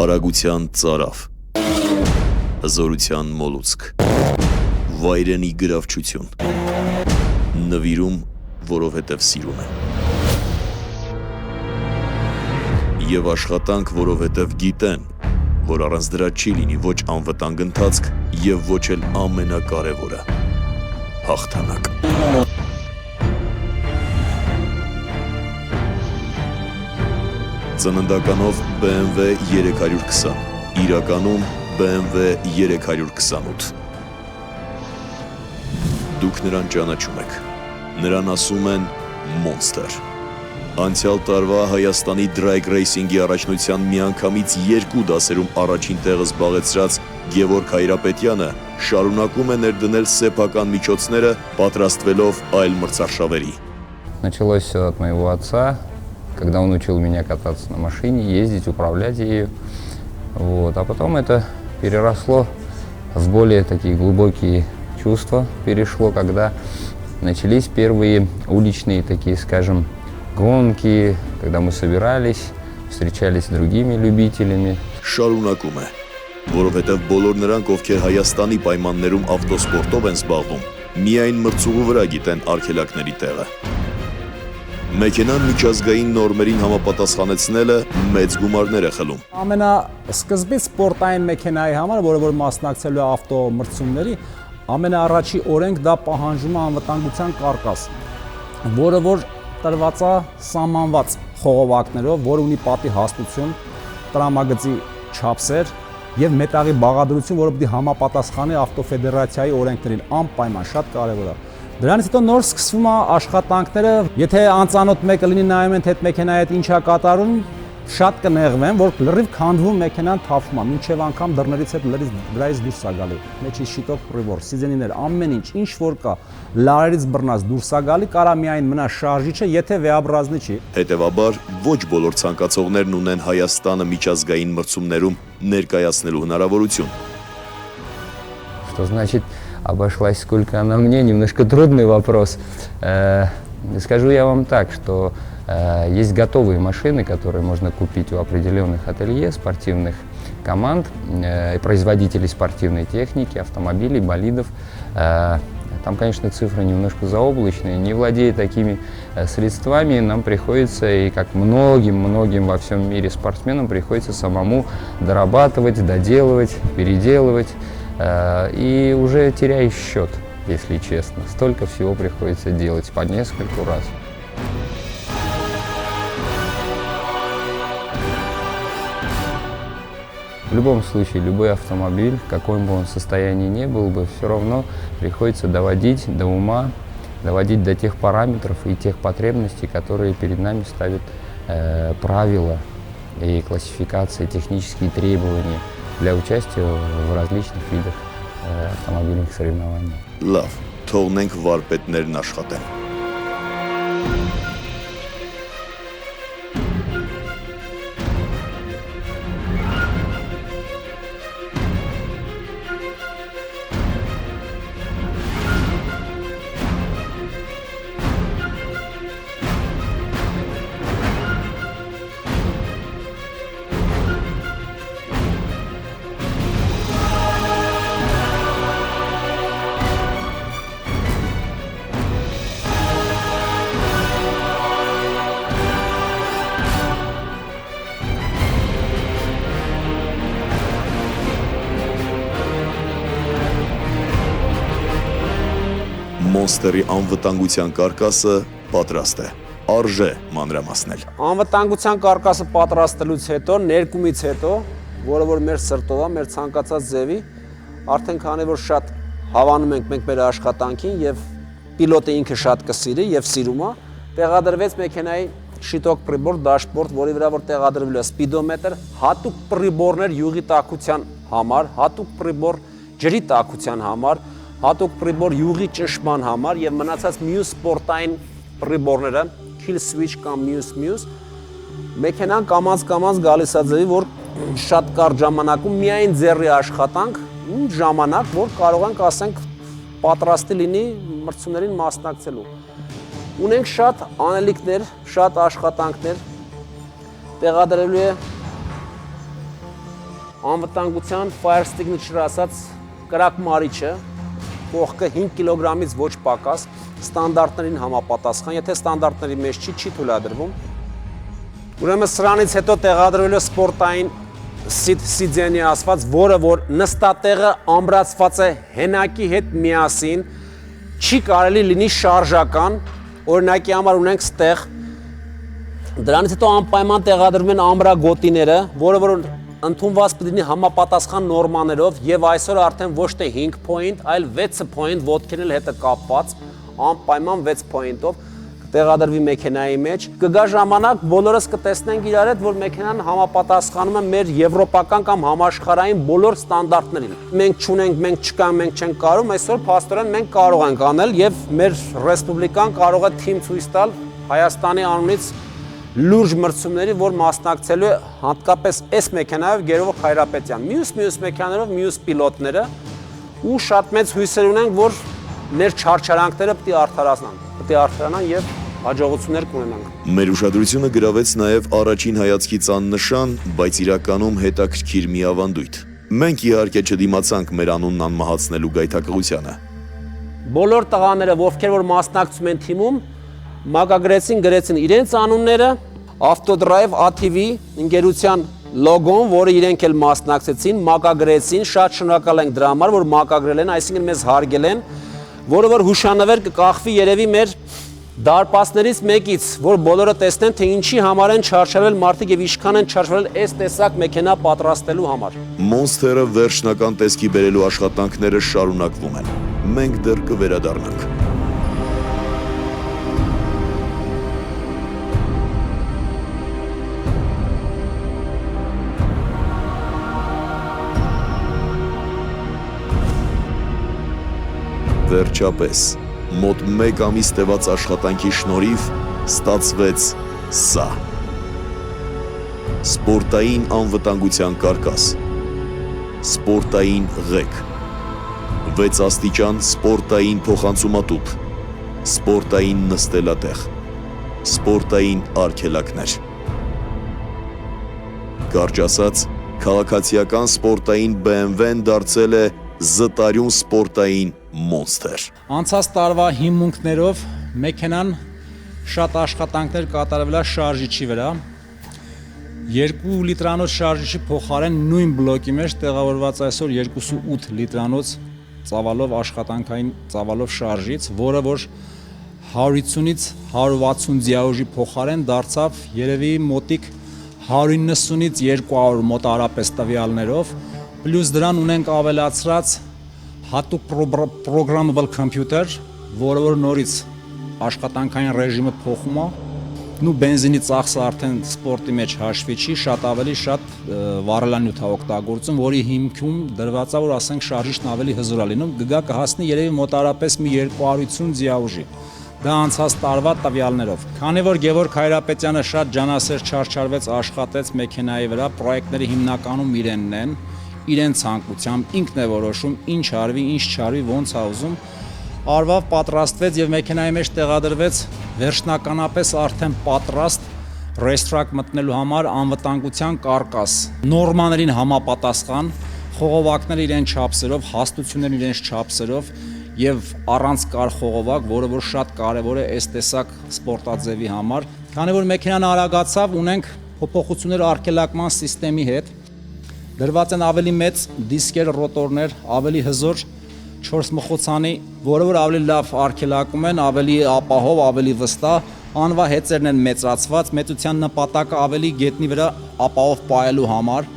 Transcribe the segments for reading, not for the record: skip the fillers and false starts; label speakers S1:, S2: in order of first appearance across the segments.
S1: Արագության ծարավ, հզորության մոլուցք, վայրենի գրավչություն, նվիրում, որովհետև սիրում են, և աշխատանք, որովհետև գիտեն, որ առանց դրա չի լինի ոչ անվտանգ ընթացք և ոչ էլ ամենակարևորը, հաղթանակ։ Ծննդականով BMW 320, իրականում BMW 328։ Դուք նրան ճանաչում եք, նրան ասում են Monster։ Անցյալ տարվա Հայաստանի Drag Racing-ի առաջնության միանգամից 2 դասերում առաջին տեղը զբաղեցրած Գևորգ Հայրապետյանը շարունակում է ներդնել սեփական միջոցները, պատրաստվելով այլ մրցարշավերի։
S2: Началось все от моего отца, когда он учил меня кататься на машине, ездить, управлять ею. Вот. А потом это переросло в более такие глубокие чувства, перешло, когда начались первые уличные такие, скажем, гонки, когда мы собирались, встречались с другими любителями.
S1: Շարունակում է, որովհետև բոլոր նրանք, ովքեր Հայաստանի պայմաններում ավտոսպորտով են զբաղվում, միայն մրցուղու վրա գիտեն արգելակների տեղը։ Մեքենան միջազգային նորմերին համապատասխանեցնելը մեծ գումարներ է խլում։
S3: Ամենասկզբից սպորտային մեքենայի համար, որը որ մասնակցելու է ավտոմրցումների, ամենաառաջի օրենք դա պահանջում է անվտանգության կարկաս, որը որ տրված է սահմանված խողովակներով, որը ունի պատի հաստություն, տրամագծի չափսեր եւ մետաղի բաղադրություն, որը պետք է համապատասխանի ավտոֆեդերացիայի օրենքներին, անպայման շատ կարեւոր է։ Դրանից հետո նոր սկսվում է աշխատանքները, եթե անծանոթ մեկը լինի նայում են թե այդ մեքենայի հետ ինչ է կատարում, շատ կնեղվեն, որ լրիվ քանդվում մեքենան թափվում է, մինչև անգամ դռներից հետ դրայից դուրս է գալի։ Մեջի շիտով պրիբոր, սիզենիներ, ամեն ինչ որ կա, լարերից բռնած դուրս է գալի, կարա միայն մնա շարժիչը, եթե վեաբրազնի չի։
S1: Հետևաբար, ոչ բոլոր ցանկացողներն ունեն Հայաստանը միջազգային мրցումներում ներկայացնելու հնարավորություն։
S2: Что значит обошлась, сколько она мне, немножко трудный вопрос. Скажу я вам так, что есть готовые машины, которые можно купить у определенных ателье, спортивных команд, производителей спортивной техники, автомобилей, болидов. Там, конечно, цифры немножко заоблачные. Не владея такими средствами, нам приходится, и как многим во всем мире спортсменам, приходится самому дорабатывать, доделывать, переделывать. И уже теряешь счет, если честно. Столько всего приходится делать по нескольку раз. В любом случае, любой автомобиль, в каком бы он состоянии ни был бы, все равно приходится доводить до ума, доводить до тех параметров и тех потребностей, которые перед нами ставят правила и классификации, технические требования для участия в различных видах автомобильных соревнований.
S1: Լավ, թողնենք վարպետներն աշխատեն։ Monster-ի անվտանգության կարկասը պատրաստ է, արժե մանրամասնել։
S3: Անվտանգության կարկասը պատրաստելուց հետո, ներկումից հետո, որը որ մեր սրտով է, մեր ցանկացած ձևի, արդեն քանի որ շատ հավանում ենք մենք մեր աշխատանքին եւ պիլոտը ինքը շատ կսիրի եւ սիրում է, տեղադրվեց մեքենայի շիտոկ պրիբոր դաշբորդ, որի վրա որ տեղադրվել է սպիդոմետր, հատուկ պրիբորներ յուղի տաքության համար, հատուկ պրիբոր ջրի տաքության համար, հատուկ պրիբոր յուղի ճնշման համար եւ մնացած մյուս սպորտային պրիբորները, kill switch կամ մյուս, մեքենան կամած գալիս է ձևի, որ շատ կարճ ժամանակում միայն ձեռի աշխատանք, ժամանակ, որ կարող ենք ասենք պատրաստի լինի մրցումներին մասնակցելու։ Ունենք շատ անելիքներ, շատ աշխատանքներ, տեղադրելու է անվտանգության fire signature ասած կրակ մարիչը, կողքը 5 կիլոգրամից ոչ պակաս, ստանդարտներին համապատասխան, եթե ստանդարտների մեջ չի թույլատրվում։ Ուրեմն սրանից հետո տեղադրվելու սպորտային սիդենի ասված, որը որ նստատեղը ամրացված է հենակի հետ միասին, չի կարելի լինի շարժական, օրինակի համար ունենք ստեղ, դրանից հետո անպայման տեղադրվում են ամրագոտիները, որը որ ընդունված պետք է համապատասխան նորմաներով եւ այսօր արդեն ոչ թե 5 point, այլ 6 point ոտքերն էլ հետը կապված, անպայման 6 point-ով տեղադրվի մեքենայի մեջ, կգա ժամանակ բոլորս կտեսնենք իրար հետ, որ մեքենան համապատասխանում է մեր եվրոպական կամ համաշխարհային բոլոր ստանդարտներին։ Մենք չունենք, մենք չկան, մենք չենք կարող, այսօր փաստորեն մենք կարող ենք անել եւ մեր ռեսպուբլիկան կարող է թիմ ցույց տալ Հայաստանի անունից լուրջ մրցումների, որ մասնակցելու է հատկապես այս մեքենայով Գերովող Հայրապետյան։ Մյուս մեքենաներով մյուս պիլոտները ու շատ մեծ հույսեր ունենք, որ մեր չարչարանքները պետք է արդարանան եւ հաջողություններ կունենանք։
S1: Մեր ուշադրությունը գրավեց նաև առաջին հայացքից աննշան, բայց իրականում հետաքրքիր մի ավանդույթ։ Մենք իհարկե չդիմացանք մեր անունն անմահացնելու գայթակղությանը։
S3: Բոլոր տղաները, ովքեր որ մասնակցում են թիմում, գրեցին իրենց անունները, Autodrive ATV ընկերության լոգոն, որը իրենք էլ մասնակցեցին, մակագրեցին, շատ շնորհակալ ենք դրա համար, որ մակագրել են, այսինքն մեզ հարգել են, որը որ հուշանվեր կկախվի երևի մեր դարպասներից մեկից, որ բոլորը տեսնեն, թե ինչի համար են չարչարվել մարդիկ եւ ինչքան են չարչարվել այս տեսակ մեքենա պատրաստելու համար։
S1: Monster-ը վերջնական տեսքի բերելու աշխատանքները շարունակվում են։ Մենք դեռ կվերադառնանք։ Վերջապես, մոտ 1 ամիս տևած աշխատանքի շնորհիվ ստացվեց սա։ Սպորտային անվտանգության կարկաս, սպորտային ղեկ, 6 աստիճան սպորտային փոխանցումատուփ, սպորտային նստելատեղ, սպորտային արգելակներ։ Կարճ ասած, քաղաքացիական սպորտային BMW-ն դարձել է զտարյուն սպորտային Monster։
S4: Անցած տարվա հիմունքներով մեքենան շատ աշխատանքներ կատարվել է շարժիչի վրա։ 2 լիտրանոց շարժիչի փոխարեն նույն բլոկի մեջ տեղավորված այսօր 2.8 լիտրանոց ծավալով աշխատանքային ծավալով շարժիչ, որը որ 150-ից 160 դիաուժի փոխարեն դարձավ երևի մոտիկ 190-ից 200 մոտ արապես տվյալներով, պլյուս դրան ունենք ավելացրած հատուկ programmable computer, որը որ նորից աշխատանքային ռեժիմը փոխում է, նու բենզինի ծախսը արդեն սպորտի մեջ հաշվի չի, շատ ավելի շատ վառելանյութ է օգտագործում, որի հիմքում դրված է, որ ասենք շարժիչն ավելի հզոր է լինում, գգա կհասնի երևի մոտարապես մի 250 դիաուժի։ Դա անցած տարվա տվյալներով։ Քանի որ Գևորգ Հայրապետյանը շատ ջանասեր չարչարվեց, աշխատեց մեքենայի վրա, պրոյեկտների հիմնականում իրենն են, իրեն ցանկությամբ ինքն է որոշում ինչ արվի, ինչ չարվի, ոնց է ուզում, արվավ պատրաստվեց եւ մեքենայի մեջ տեղադրվեց վերջնականապես արդեն պատրաստ ռեյսթրակ մտնելու համար անվտանգության կարկաս, նորմաներին համապատասխան, խողովակները իրեն չափսերով, հաստությունները իրենց չափսերով եւ առանց կար խողովակ, որը որ շատ կարեւոր է այս տեսակ սպորտաձևի համար։ Քանի որ մեքենան արագացավ, ունենք փոփոխություններ արգելակման համակարգի հետ։ Դրված են ավելի մեծ դիսկեր, ռոտորներ, ավելի հզոր 4 մխոցանի, որը որ ավելի լավ արգելակում են, ավելի ապահով, ավելի վստահ, անվահեծերն են մեծացված, մեծության նպատակը ավելի գետնի վրա ապահով պահելու համար։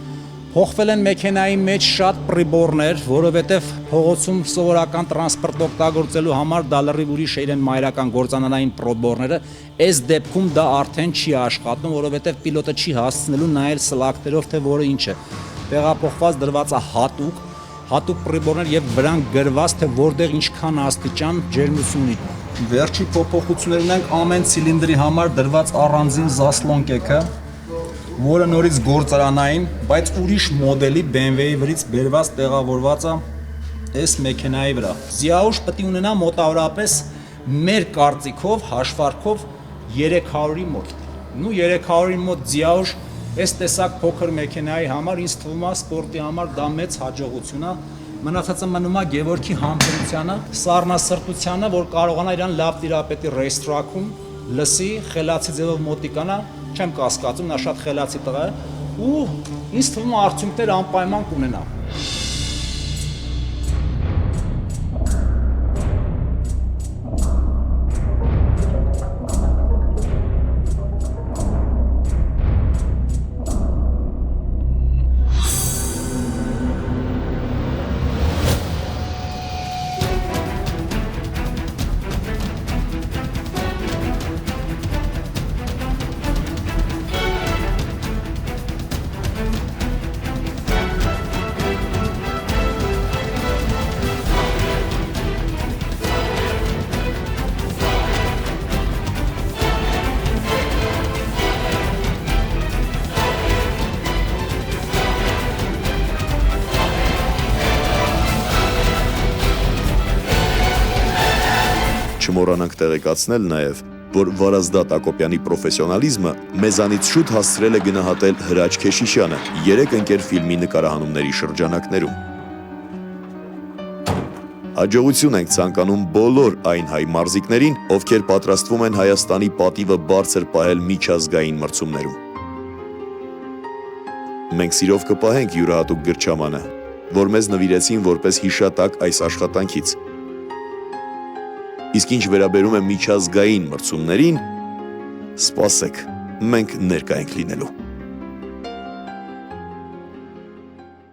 S4: Փոխվել են մեքենայի մեջ շատ պրիբորներ, որովհետև փողոցում սովորական տրանսպորտ օգտագործելու համար դա լրիվ ուրիշ իրեն մայրական գործանանային պրիբորները, այս դեպքում դա արդեն չի աշխատում, որովհետև պիլոտը չի հասցնելու նայել սլակներով, թե որը ինչ է։ Տեղափոխված դրված է հատուկ պրիբորներ եւ վրան գրված, թե որտեղ ինչքան աստիճան ջերմություն ունի։ Վերջի փոփոխություններն ունենք ամեն ցիլինդրի համար դրված առանձին զասլոնկեքը, որը նորից գործարանային, բայց ուրիշ մոդելի BMW-ի վրից բերված տեղավորված է այս մեքենայի վրա։ Զիաուժ պետք է ունենա մոտավորապես մեր կարծիքով, հաշվարկով 300-ի մոտ։ Նու 300-ի մոտ զիաուժ այս տեսակ փոքր մեքենայի համար ինձ թվում է սպորտի համար դա մեծ հաջողություն է։ Մնացածը մնում է Գևորգի համբերությանը, սառնասրտությանը, որ կարողանա իրան լավ տիրապետի ռեյստրաքում, լսի, խելացի ձևով մոտիկանա, չեմ կասկածում, նա շատ խելացի տղա է ու ինձ թվում է արդյունքներ անպայման կունենա։
S1: Չմոռանանք տեղեկացնել նաև, որ Վարազդատ Ակոպյանի պրոֆեսիոնալիզմը մեզանից շուտ հասցրել է գնահատել Հրաչ Քեշիշյանը 3 ընկեր ֆիլմի նկարահանումների շրջանակներում։ Հաջողություն ենք ցանկանում բոլոր այն հայ մարզիկներին, ովքեր պատրաստվում են Հայաստանի պատիվը բարձր պահել միջազգային մրցումներում։ Մենք սիրով կպահենք յուրահատուկ գրչամանը, որ մեզ նվիրեցին որպես հիշատակ այս աշխատանքից։ Իսկ ինչ վերաբերում է միջազգային մրցումներին, սպասեք, մենք ներկա ենք լինելու։